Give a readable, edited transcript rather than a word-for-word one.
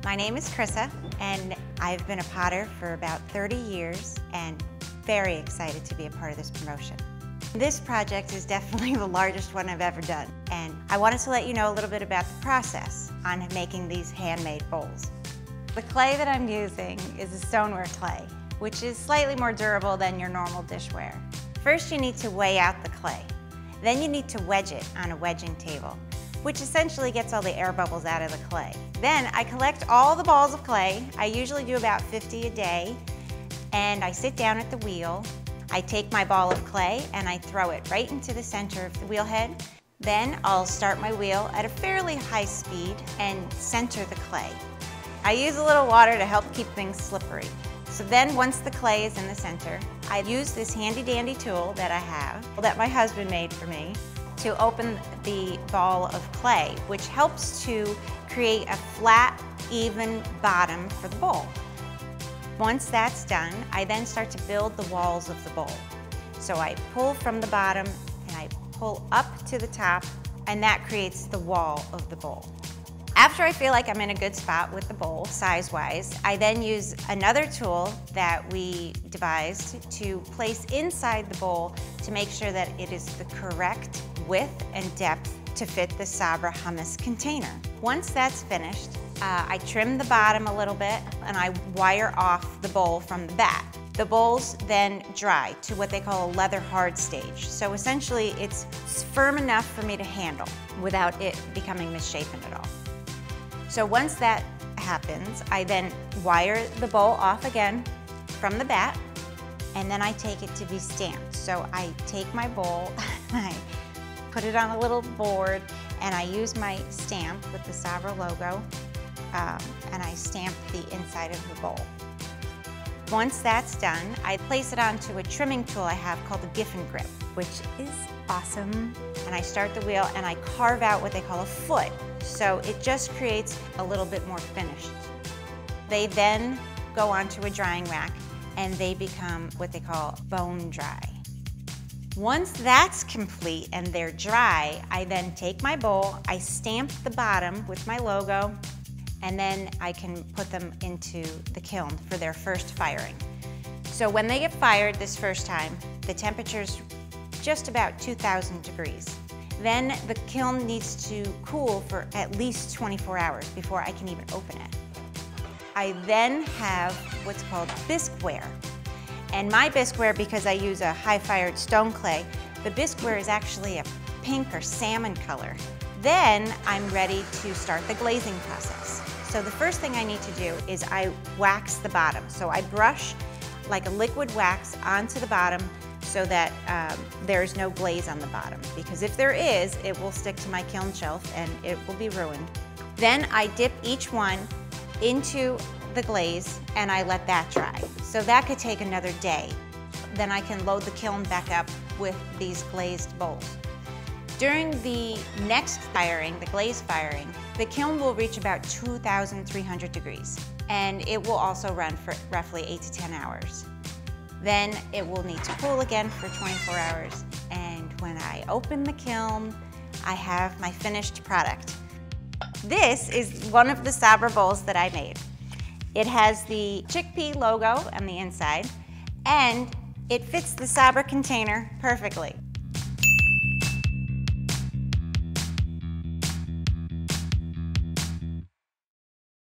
My name is Krisa, and I've been a potter for about 30 years and very excited to be a part of this promotion. This project is definitely the largest one I've ever done, and I wanted to let you know a little bit about the process on making these handmade bowls. The clay that I'm using is a stoneware clay, which is slightly more durable than your normal dishware. First, you need to weigh out the clay. Then you need to wedge it on a wedging table, which essentially gets all the air bubbles out of the clay. Then I collect all the balls of clay. I usually do about 50 a day, and I sit down at the wheel. I take my ball of clay and I throw it right into the center of the wheel head. Then I'll start my wheel at a fairly high speed and center the clay. I use a little water to help keep things slippery. So then once the clay is in the center, I use this handy dandy tool that I have, that my husband made for me, to open the ball of clay, which helps to create a flat, even bottom for the bowl. Once that's done, I then start to build the walls of the bowl. So I pull from the bottom and I pull up to the top, and that creates the wall of the bowl. After I feel like I'm in a good spot with the bowl, size-wise, I then use another tool that we devised to place inside the bowl to make sure that it is the correct width and depth to fit the Sabra hummus container. Once that's finished, I trim the bottom a little bit and I wire off the bowl from the back. The bowls then dry to what they call a leather hard stage. So essentially it's firm enough for me to handle without it becoming misshapen at all. So once that happens, I then wire the bowl off again from the bat, and then I take it to be stamped. So I take my bowl and I put it on a little board, and I use my stamp with the Sabra logo, and I stamp the inside of the bowl. Once that's done, I place it onto a trimming tool I have called the Giffen Grip, which is awesome. And I start the wheel and I carve out what they call a foot. So it just creates a little bit more finished. They then go onto a drying rack and they become what they call bone dry. Once that's complete and they're dry, I then take my bowl, I stamp the bottom with my logo, and then I can put them into the kiln for their first firing. So when they get fired this first time, the temperature's just about 2,000 degrees. Then the kiln needs to cool for at least 24 hours before I can even open it. I then have what's called bisqueware. And my bisqueware, because I use a high-fired stone clay, the bisqueware is actually a pink or salmon color. Then I'm ready to start the glazing process. So the first thing I need to do is I wax the bottom. So I brush like a liquid wax onto the bottom so that there's no glaze on the bottom. Because if there is, it will stick to my kiln shelf and it will be ruined. Then I dip each one into the glaze and I let that dry. So that could take another day. Then I can load the kiln back up with these glazed bowls. During the next firing, the glaze firing, the kiln will reach about 2,300 degrees, and it will also run for roughly 8 to 10 hours. Then it will need to cool again for 24 hours, and when I open the kiln, I have my finished product. This is one of the Sabra bowls that I made. It has the chickpea logo on the inside, and it fits the Sabra container perfectly.